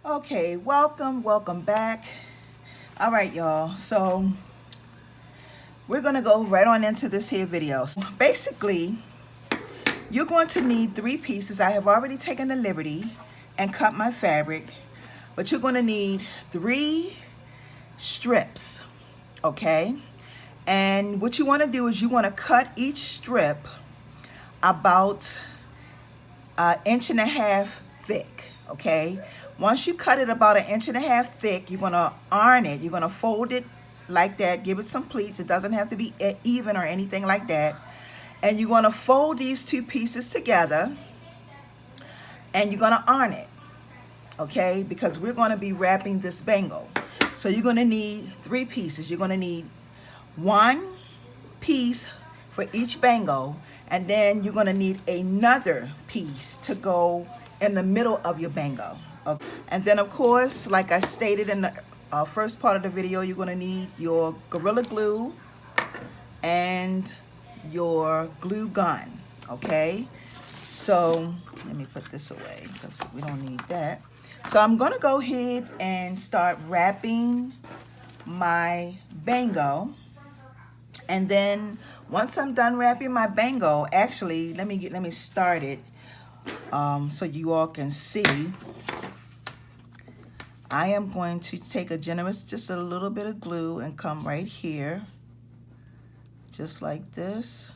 Okay, welcome back. All right, y'all. So we're gonna go right on into this here video. So basically, you're going to need 3 pieces. I have already taken the liberty and cut my fabric, but you're gonna need 3 strips, okay? And what you wanna do is you wanna cut each strip about 1.5 inches thick, okay? Once you cut it about 1.5 inches thick, you're gonna iron it. You're gonna fold it like that, give it some pleats. It doesn't have to be even or anything like that. And you're gonna fold these 2 pieces together and you're gonna iron it, okay? Because we're gonna be wrapping this bangle. So you're gonna need 3 pieces. You're gonna need 1 piece for each bangle, and then you're gonna need another piece to go in the middle of your bangle. Okay. And then of course, like I stated in the first part of the video, you're gonna need your Gorilla Glue and your glue gun, okay? So let me put this away because we don't need that. So I'm gonna go ahead and start wrapping my bangle. And then once I'm done wrapping my bangle, actually, let me start it so you all can see. I am going to take just a little bit of glue and come right here, just like this.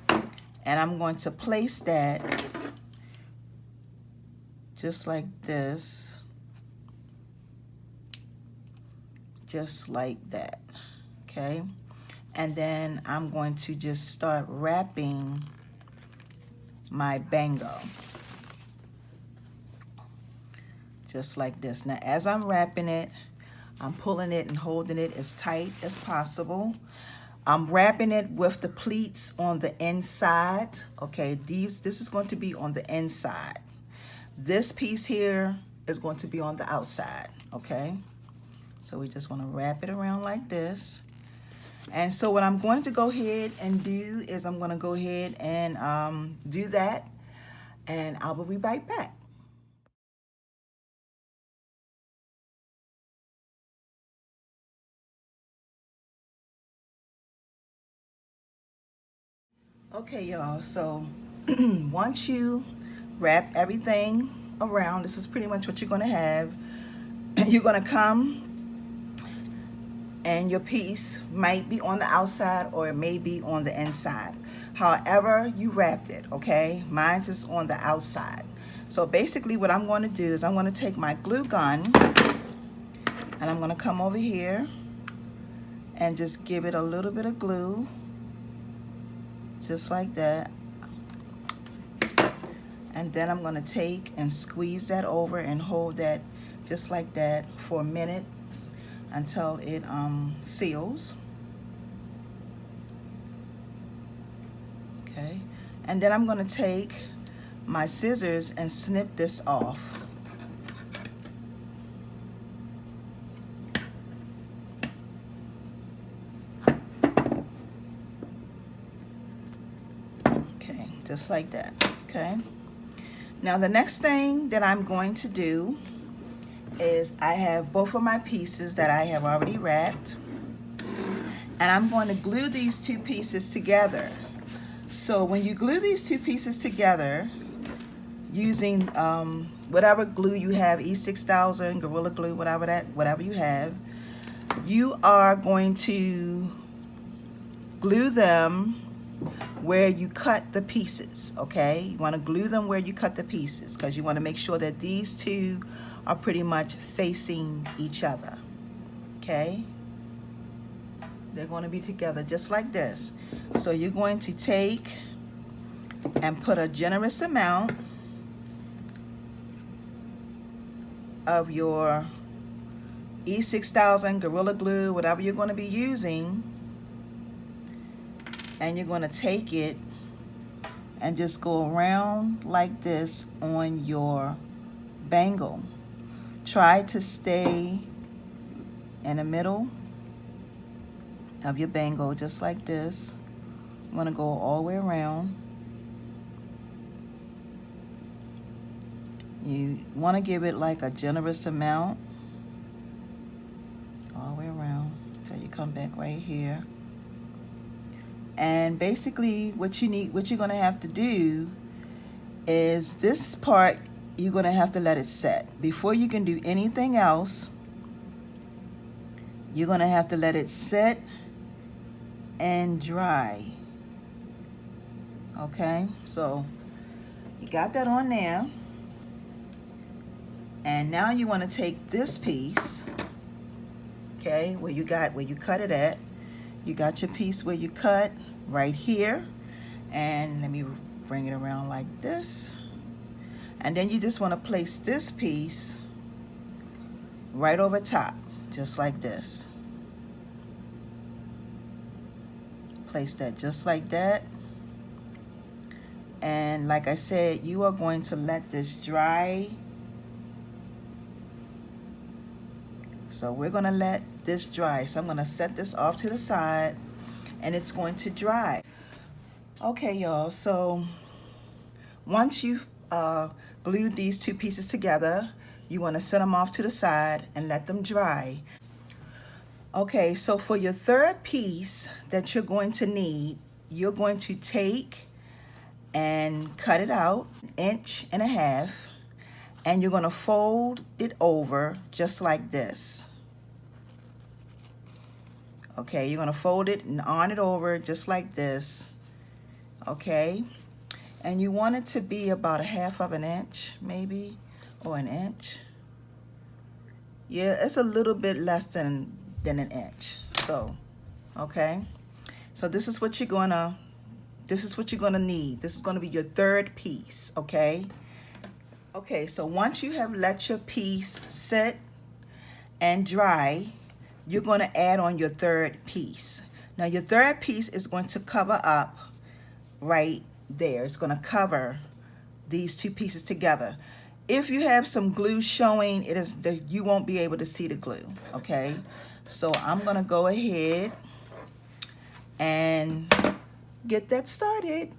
And I'm going to place that just like this, just like that, okay? And then I'm going to just start wrapping my bangle. Just like this. Now, as I'm wrapping it, I'm pulling it and holding it as tight as possible. I'm wrapping it with the pleats on the inside. Okay, this is going to be on the inside. This piece here is going to be on the outside, okay? So we just want to wrap it around like this. And so what I'm going to go ahead and do is I'm going to go ahead and do that, and I will be right back. Okay, y'all, so once you wrap everything around, this is pretty much what you're gonna have. You're gonna come and your piece might be on the outside or it may be on the inside. However you wrapped it, okay? Mine is on the outside. So basically what I'm gonna do is I'm gonna take my glue gun and I'm gonna come over here and just give it a little bit of glue, just like that. And then I'm gonna take and squeeze that over and hold that just like that for a minute until it seals. Okay, and then I'm gonna take my scissors and snip this off. Okay, just like that, okay? Now the next thing that I'm going to do is I have both of my pieces that I have already wrapped, and I'm going to glue these 2 pieces together. So when you glue these 2 pieces together using whatever glue you have, E6000, Gorilla Glue, whatever you have, you are going to glue them where you cut the pieces, okay? You want to glue them where you cut the pieces because you want to make sure that these 2 are pretty much facing each other, okay? They're going to be together just like this. So you're going to take and put a generous amount of your E6000 Gorilla Glue, whatever you're going to be using, and you're going to take it and just go around like this on your bangle. Try to stay in the middle of your bangle just like this. You want to go all the way around. You want to give it like a generous amount all the way around. So you come back right here. And basically what you're going to have to do is this part, you're going to have to let it set. Before you can do anything else, you're going to have to let it set and dry. Okay, so you got that on there. And now you want to take this piece, okay, where you cut it at. You got your piece where you cut right here. And let me bring it around like this. And then you just want to place this piece right over top, just like this. Place that just like that. And like I said, you are going to let this dry. So we're going to let this dry. So I'm going to set this off to the side and it's going to dry. Okay, y'all, so once you've glued these two pieces together, you want to set them off to the side and let them dry. Okay, so for your third piece that you're going to need, you're going to take and cut it out 1.5 inches, and you're going to fold it over just like this. Okay, you're going to fold it and on it over just like this. Okay, and you want it to be about 1/2 inch maybe, or 1 inch. Yeah, it's a little bit less than 1 inch. So okay, so this is what you're gonna need. This is gonna be your third piece. Okay, so once you have let your piece sit and dry, you're going to add on your third piece. Now your third piece is going to cover up right there. It's going to cover these two pieces together. If you have some glue showing, you won't be able to see the glue. Okay, so I'm going to go ahead and get that started.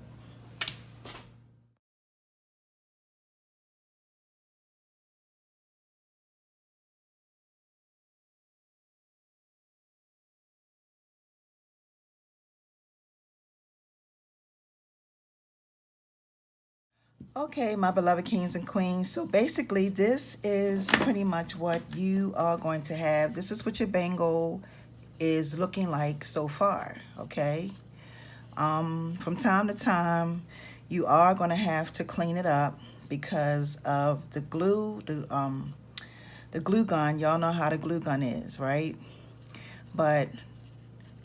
Okay, my beloved kings and queens, so basically this is pretty much what you are going to have. This is what your bangle is looking like so far. Okay, from time to time you are going to have to clean it up because of the glue, the glue gun. Y'all know how the glue gun is, right? But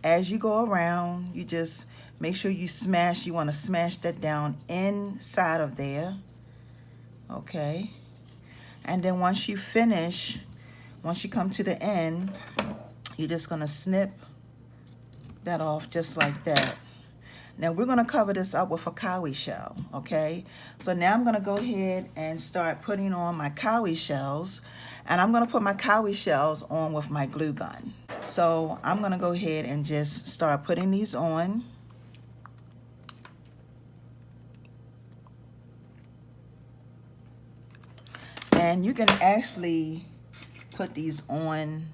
as you go around, you just make sure you want to smash that down inside of there. Okay, and then once you finish, once you come to the end, you're just going to snip that off just like that. Now we're going to cover this up with a cowrie shell. Okay, so now I'm going to go ahead and start putting on my cowrie shells, and I'm going to put my cowrie shells on with my glue gun. So I'm going to go ahead and just start putting these on. And you can actually put these on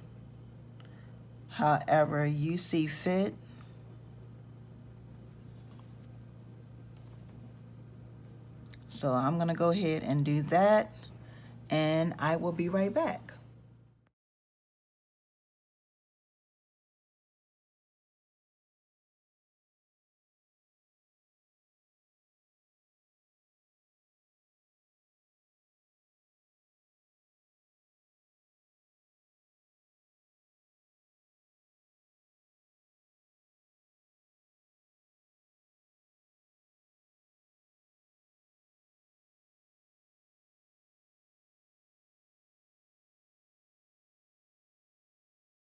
however you see fit. So I'm going to go ahead and do that, and I will be right back.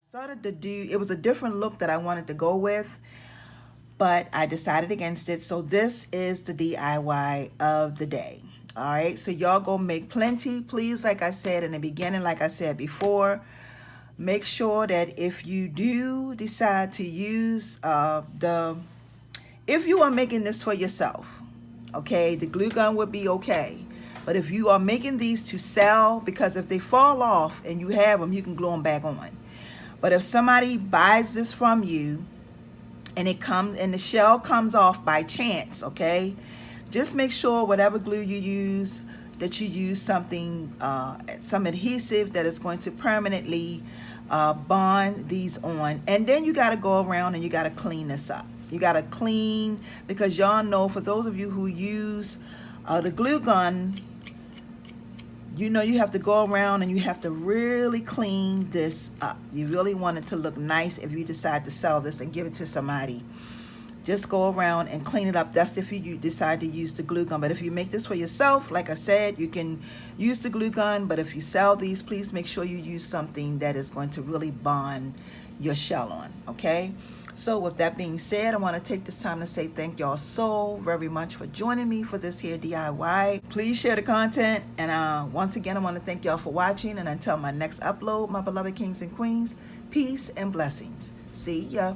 Started to do, it was a different look that I wanted to go with, but I decided against it. So this is the DIY of the day. All right, so y'all go make plenty. Please, like I said in the beginning, like I said before, make sure that if you do decide to use if you are making this for yourself, okay, the glue gun would be okay. But if you are making these to sell, because if they fall off and you have them, you can glue them back on. But if somebody buys this from you and it comes and the shell comes off by chance, okay, just make sure whatever glue you use, that you use something, some adhesive that is going to permanently bond these on. And then you got to go around and you got to clean this up. You got to clean, because y'all know, for those of you who use the glue gun, you know you have to go around and you have to really clean this up. You really want it to look nice if you decide to sell this and give it to somebody. Just go around and clean it up. That's if you decide to use the glue gun. But if you make this for yourself, like I said, you can use the glue gun. But if you sell these, please make sure you use something that is going to really bond your shell on, okay? So with that being said, I want to take this time to say thank y'all so very much for joining me for this here DIY. Please share the content. And once again, I want to thank y'all for watching. And until my next upload, my beloved kings and queens, peace and blessings. See ya.